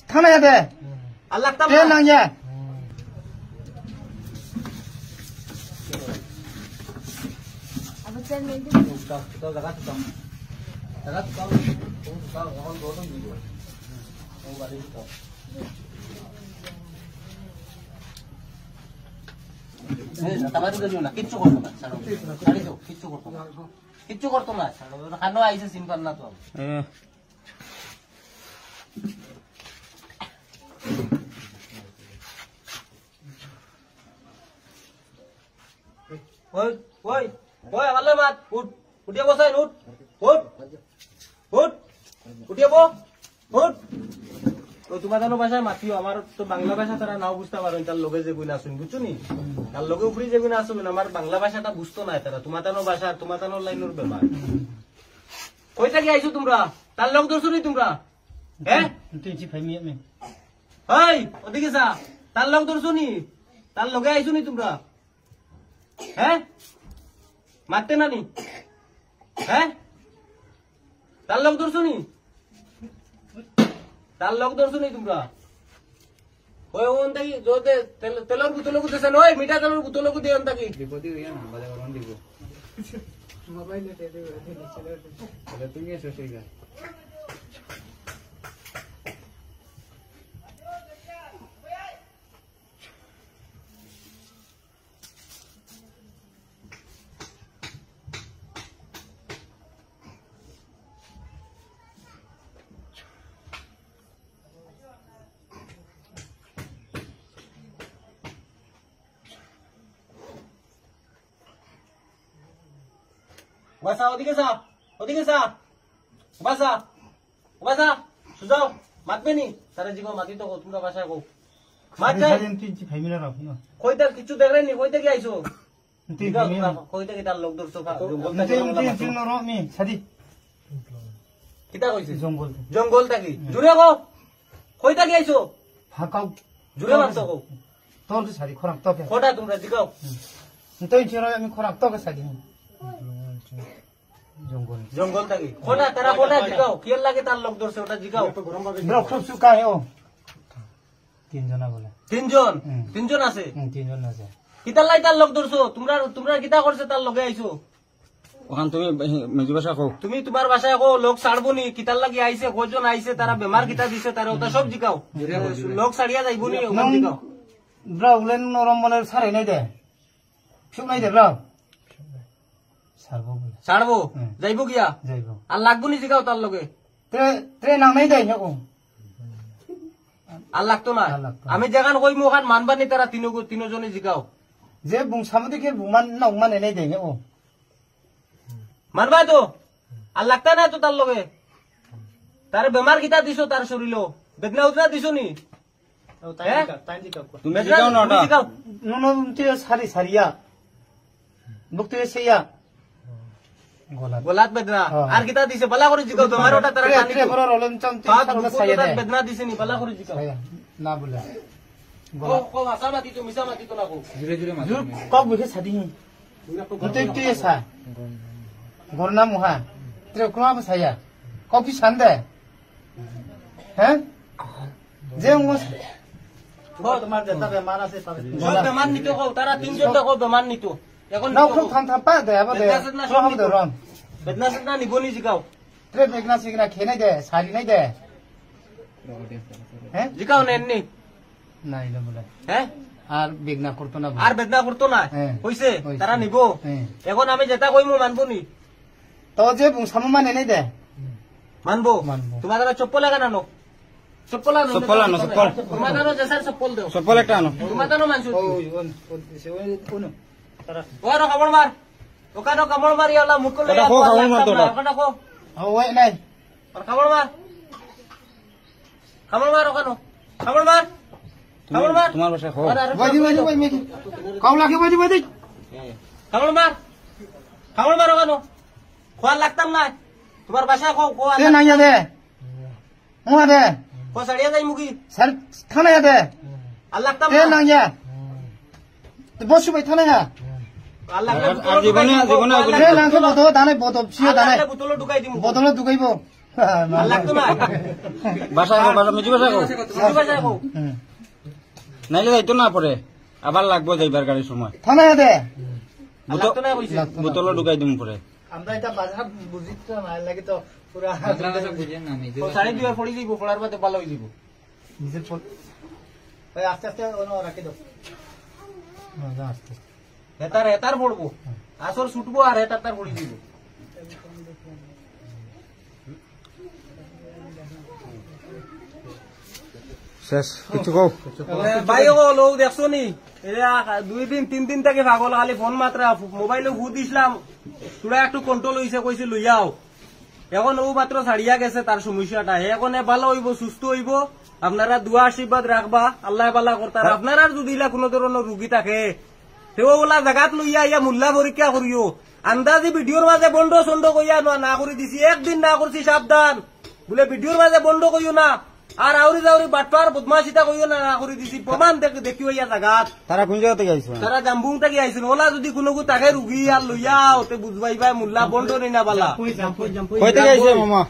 থানায় দে আল্লাহ তাম তে নাঙ্গিয়া আবুচার মেদি তো জায়গা তো এখন গরম দিব ও বাড়ি তো তাবারু দিও না কিচ্ছু করতো না ছাড়ি দাও কিচ্ছু করতো না খানো আইছে সিন পার না তো ওই ওই ওই আল্লাহ মাত উঠিয়ে বসাই উঠিয়ে উঠ তো তোমার জানো ভাষায় মাতিও আমার তো বাংলা ভাষা তারা নাও বুঝতে পারো তার লগে যে গুণ আসুন বুঝছো নি তার লগে উপরে যে গুণ আসুন আমার বাংলা ভাষাটা বুঝতো না তারা তোমার জানো ভাষা তোমার জানো লাইনের ব্যাপার কই থেকে আইছো তোমরা তার লোক ধরছো নি তোমরা হ্যাঁ এই ওদিকে যা তার লোক ধরছো নি তার লগে আইছো নি তোমরা হ্যাঁ মারতে না নি হ্যাঁ তার লোক ধরছো নি তার লোক ধরছো নি তোমরা ওই ওন থাকি যদি তেলের বোতলকু দিয়েছেন ওই মিঠা তেলের বোতলকু দিয়ে থাকি বিপদে হইয়া না বাজে গরম দিব মোবাইলে দে দে চলে তুমি এসো সেই গা বাসা ওদিকে যা বাসা সুজাও মাতবে নি তারা জিগো মাতি তো তোমরা বাসায় কো মাত যাই কই তার কিছু দেখলেন নি কই থেকে আইছো কই থেকে তার লোক ধরছো কিতা কইছে জঙ্গল থাকি জুড়ে গো কই থেকে আইছো ফাঁকাও জুড়ে মারছো গো তোর সারি খরাক তোকে কোটা তোমরা জিগাও তুই ছিড়া আমি খরাক তোকে সারি জঙ্গল থাকি কোটা তারা কোটা জিগাও কি লাগে তার লোক ধরছে ওটা জিগাও খুব শুকায় ও তিনজনা বলে তিনজন আছে তিনজন আছে কিতার লাই তার লোক ধরছো তোমরা কিতা করছে তার লগে আইছো ওখান তুমি মেজি ভাষা কও তুমি তোমার বাসায় কো লোক ছাড়বো নি কিতার লাগি আইছে কজন আইছে তারা বেমার কিতা দিছে তারা ওটা সব জিগাও লোক ছাড়িয়া যাইবো নি ওখান জিগাও ব্রা উলেন নরম মনের ছাড়াই নাই দে শুক নাই দে ব্রা ছাড়বো যাইবো গিয়া যাইবো আর লাগবো নি জিগাও তার লগে তে নাম নাই দেয় ও আর লাগতো না আমি যেখান কইমু ওখান মানবানি তারা তিনজনে জিগাও যে বুংসামুদিকে বুমান না উমান এনে দেয় ও মানবা তো আর লাগতা না তো তার লগে তার বেমার কিতা দিছো তার শরীর বেদনা উদনা দিছো নি তুমি জিগাও না ওটা নুনতে সারি সারিয়া বুকতে সেইয়া গোলাত বেদনা আর কিতা দিছে বালা করে জিগাও তোমার ওটা তারা কানি তে বড় রলন চমতে সারনা সাইয়া দে বেদনা দিছে নি বালা করে জিগাও না বলে কো ভাষা মাতি তো মিছা মাতি তো না কো জুরে জুরে মাত কব বুঝে সাদি তুই তুই সা ঘরনা মুহা তে কোনা সাইয়া কপি সান্দে হ্যাঁ যে তোমার যেটা বেমার আছে তার বেমার নিতো কও তারা তিনজন তো কও বেমার নিতো এখন নাও খুব থাম থাম পা দে আবা দে সব দে রন বেদনা সদনা নিবনি জিগাও তে বেগনা সিগনা খেনে দে সারি নাই দে হ্যাঁ জিগাও নেননি নাই না বলে হ্যাঁ আর বেগনা করতো না আর বেদনা করতো না কইছে তারা নিবো এখন আমি যেটা কইমু মানবো নি তো যে বুংসামু মানে নাই দে মানবো তোমার দ্বারা চপ্পল লাগানো নো চপ্পল আনো চপ্পল তোমার দ্বারা জেসার চপ্পল দেও চপ্পল একটা আনো তোমার দ্বারা মানছো ওই ওর খবর মার ওখানে খবর মারি আলা মুকলে ওটা কো খবর মার তোরা ওখানে কো ওই নাই আর খবর মার ওখানে খবর মার তোমার ভাষা কও বাজি মেকি কাউলা কে বাজি খবর মার ওখানে খোয়া লাগতাম না তোমার বাসা কো কো তে নাই দে মুহা দে কো সাড়িয়া যাই মুগি স্যার থানা দে আর লাগতাম তে নাই তে বসু বাই থানা আর লাগলে জীবনে তে নাকে বদ দানে বদ সিও দানে বোতল ঢুকাই দিমু বদলে দুগাইব আর লাগতো না বাসায় কো বাসা মিজি বাসায় কো মুজি বাসায় কও নাইলে যাইতো না পরে আবার লাগবো যাইবার গাড়ির সময় থানায় দে আর লাগতো না কইছে বোতলও ঢুকাই দিম পরে আমরা এটা বাজার বুঝি তো না লাগে তো পুরা তো সাড়ে দুই পড়ি যাইব পড়ার বাদে ভালো হয়ে যাব নিজের ওই আস্তে আস্তে রাখি দাও আস্তে হেতার পড়বো আসর ছুটবো আর হেতার পড়ি দিব শেষ কিছু কও ভাইও লোক দেখছো নি এরা 2 দিন 3 দিন থেকে পাগল খালি ফোন মাত্রা মোবাইলে ভূত দিছিলাম তোরা একটু কন্ট্রোল হইছে কইছে লইয়াও এখন ও মাত্র ছাড়িয়া গেছে তার সমস্যাটা এখন ভালো হইব সুস্থ হইব আপনারা দোয়া আশীর্বাদ রাখবা আল্লাহ বালা করতার আপনারা যদি কোনো ধরনের রুগী থাকে তেও ওলা জাগাত লইয়া ইয়া মূল্যা পরীক্ষা করিও আন্দাজি ভিডিওর মাঝে বন্ধ সন্দ কইয়া না করে দিছি একদিন না করছি সাবধান বলে ভিডিওর মাঝে বন্ধ কইও না আর আউরি যাউরি বাটপার বদমাশিতা কইও না করে দিছি প্রমাণ দেখিও ইয়া জাগাত তারা কোন জায়গা থেকে আইছো তারা জাম্বুং থেকে আইছিল ওলা যদি কোনো তাকে রুগী আর লইয়াও তে বুঝবাইবা মূল্যা বন্ধ নেই না বালা কই থেকে আইছে মামা